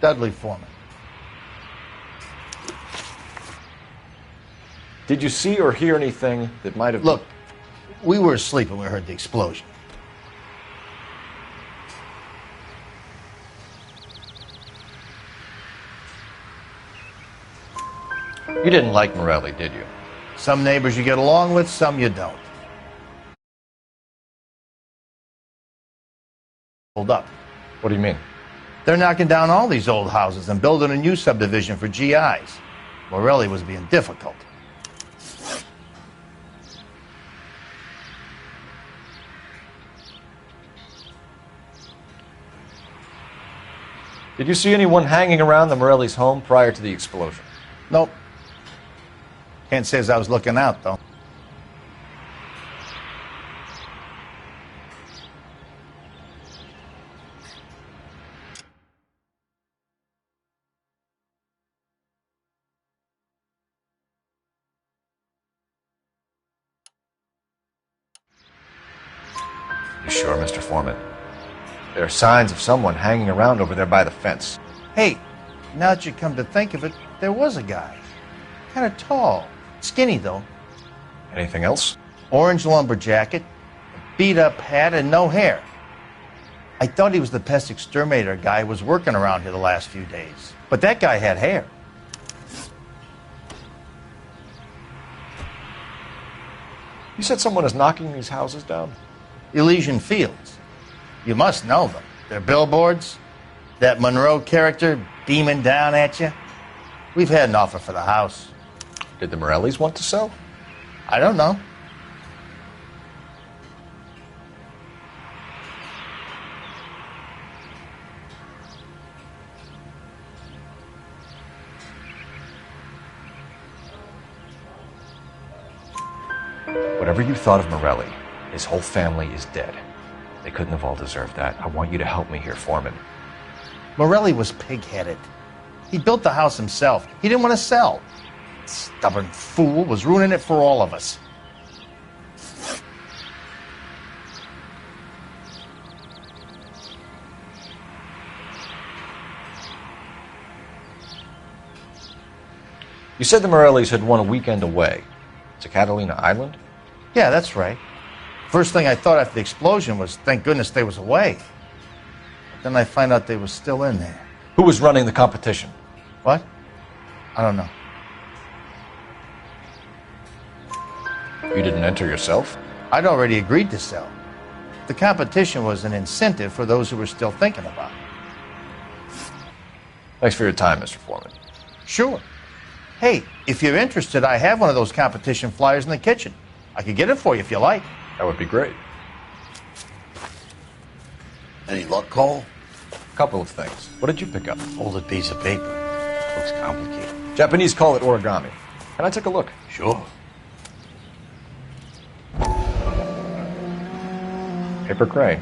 Dudley Foreman. Did you see or hear anything that might have... Look, we were asleep when we heard the explosion. You didn't like Morelli, did you? Some neighbors you get along with, some you don't. Hold up. What do you mean? They're knocking down all these old houses and building a new subdivision for GIs. Morelli was being difficult. Did you see anyone hanging around the Morelli's home prior to the explosion? Nope. Can't say as I was looking out, though. You sure, Mr. Foreman? There are signs of someone hanging around over there by the fence. Hey, now that you come to think of it, there was a guy. Kind of tall. Skinny, though. Anything else? Orange lumber jacket, beat-up hat, and no hair. I thought he was the pest exterminator guy who was working around here the last few days. But that guy had hair. You said someone is knocking these houses down? Elysian Fields. You must know them. They're billboards. That Monroe character beaming down at you. We've had an offer for the house. Did the Morellis want to sell? I don't know. Whatever you thought of Morelli, his whole family is dead. They couldn't have all deserved that. I want you to help me here, Foreman. Morelli was pig-headed. He built the house himself. He didn't want to sell. Stubborn fool was ruining it for all of us. You said the Morellis had won a weekend away to Catalina Island? Yeah, that's right. First thing I thought after the explosion was, thank goodness they was away. But then I find out they was still in there. Who was running the competition? What? I don't know. You didn't enter yourself? I'd already agreed to sell. The competition was an incentive for those who were still thinking about it. Thanks for your time, Mr. Foreman. Sure. Hey, if you're interested, I have one of those competition flyers in the kitchen. I could get it for you if you like. That would be great. Any luck, Cole? A couple of things. What did you pick up? Folded piece of paper. Looks complicated. Japanese call it origami. Can I take a look? Sure. Paper crane.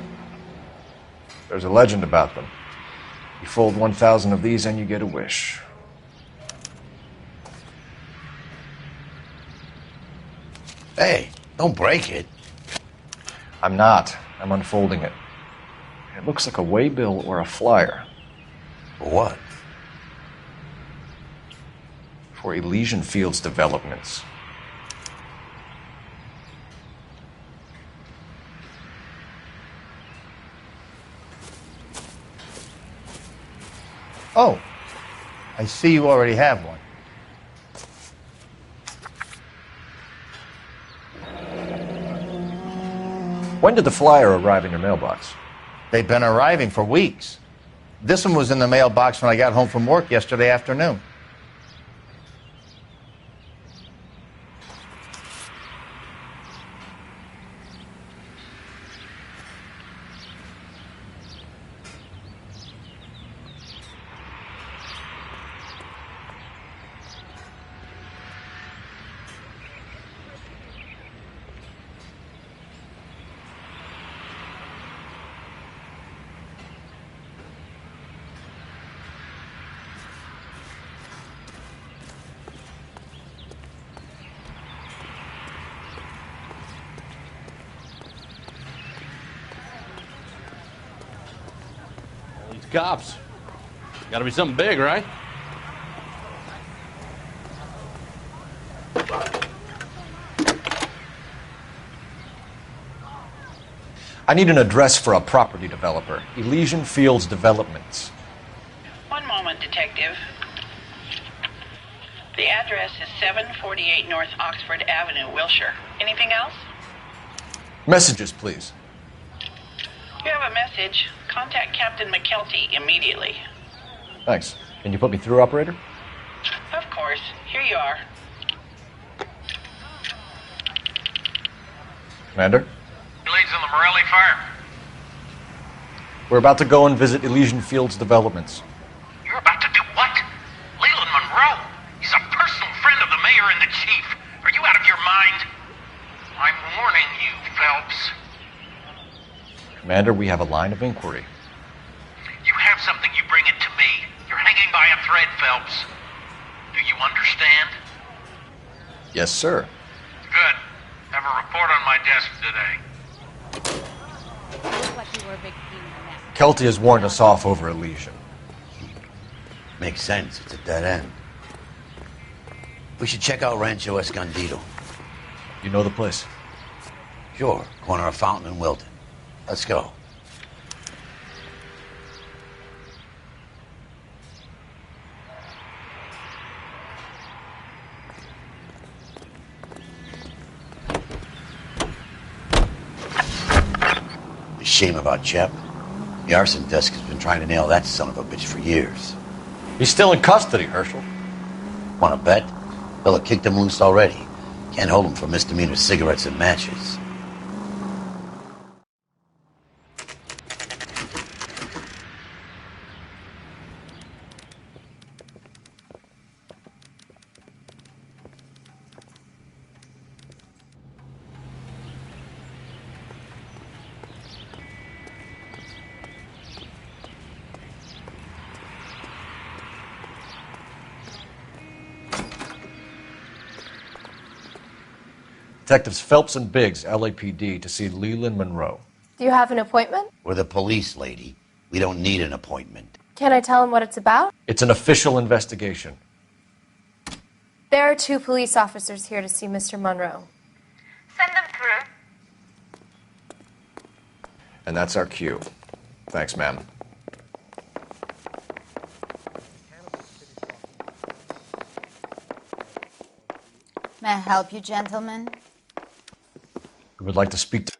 There's a legend about them. You fold 1,000 of these and you get a wish. Hey, don't break it. I'm not. I'm unfolding it. It looks like a waybill or a flyer. For what? For Elysian Fields Developments. Oh, I see you already have one. When did the flyer arrive in your mailbox? They've been arriving for weeks. This one was in the mailbox when I got home from work yesterday afternoon. Cops. Gotta be something big, right? I need an address for a property developer. Elysian Fields Developments. One moment, Detective. The address is 748 North Oxford Avenue, Wilshire. Anything else? Messages, please. You have a message. Contact Captain McKelty immediately. Thanks. Can you put me through, operator? Of course. Here you are. Commander? Leads on the Morelli fire. We're about to go and visit Elysian Fields Developments. Commander, we have a line of inquiry. You have something, you bring it to me. You're hanging by a thread, Phelps. Do you understand? Yes, sir. Good. Have a report on my desk today. Kelty has warned us off over Elysian. Makes sense. It's a dead end. We should check out Rancho Escondido. You know the place? Sure. Corner of Fountain and Wilton. Let's go. The shame about Jep. The arson desk has been trying to nail that son of a bitch for years. He's still in custody, Herschel. Want to bet? Fella kicked him loose already. Can't hold him for misdemeanor cigarettes and matches. Detectives Phelps and Biggs, LAPD, to see Leland Monroe. Do you have an appointment? We're the police, lady. We don't need an appointment. Can I tell him what it's about? It's an official investigation. There are 2 police officers here to see Mr. Monroe. Send them through. And that's our cue. Thanks, ma'am. May I help you, gentlemen? We would like to speak to...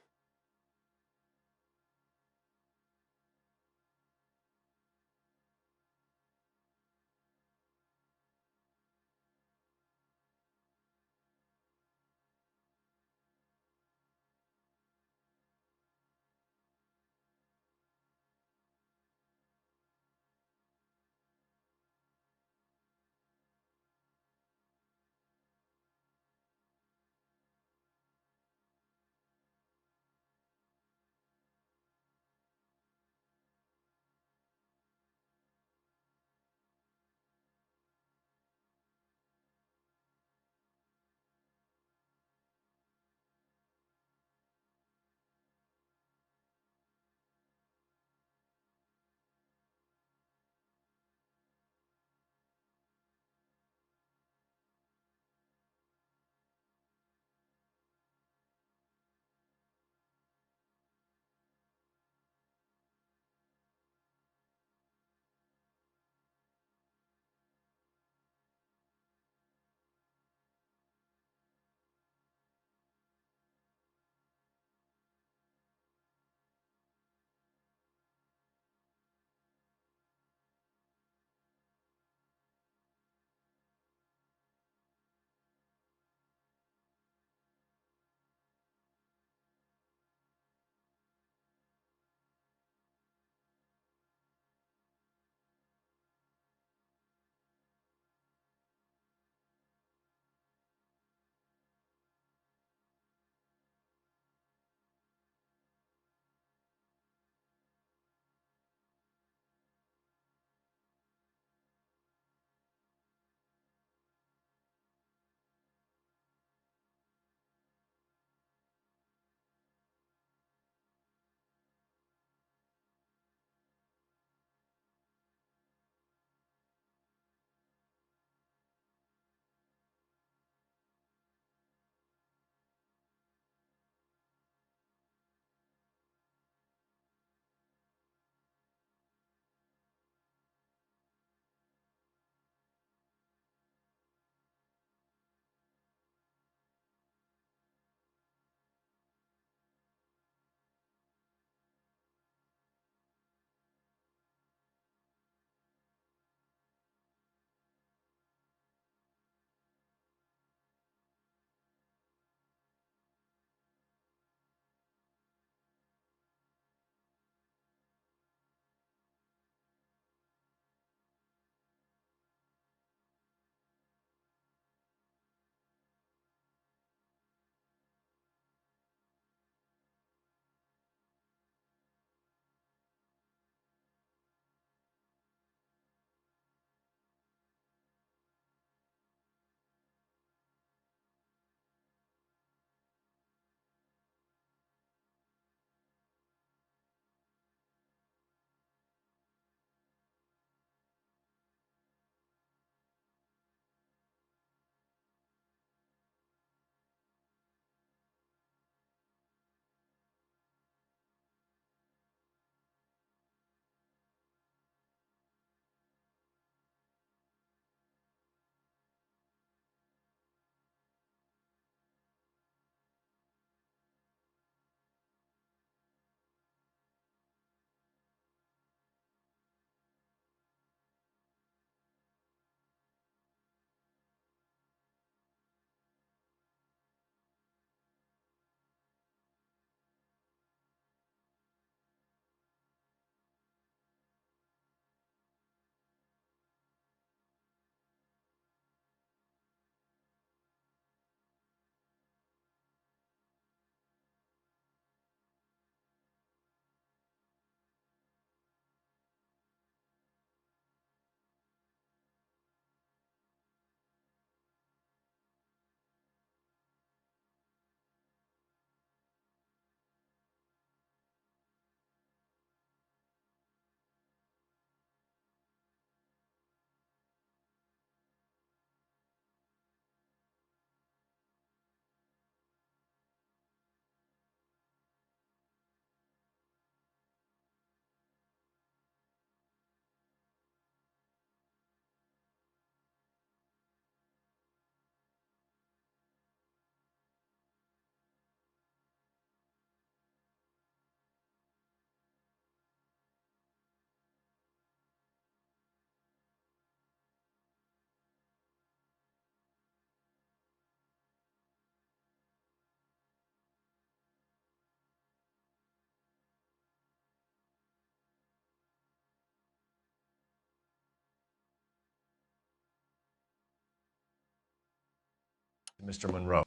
Mr. Monroe.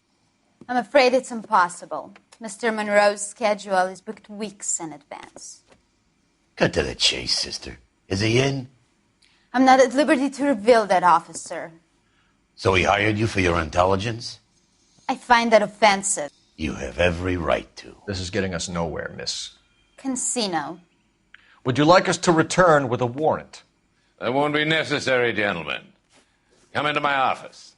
I'm afraid it's impossible. Mr. Monroe's schedule is booked weeks in advance. Cut to the chase, sister. Is he in? I'm not at liberty to reveal that, officer. So he hired you for your intelligence? I find that offensive. You have every right to. This is getting us nowhere, miss. Casino. Would you like us to return with a warrant? That won't be necessary, gentlemen. Come into my office.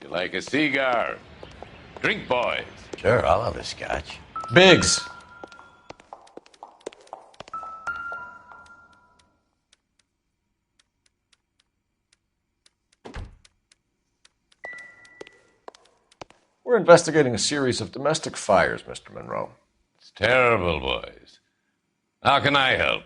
You like a cigar? Drink, boys. Sure, I'll have a scotch. Biggs. We're investigating a series of domestic fires, Mr. Monroe. It's terrible, boys. How can I help?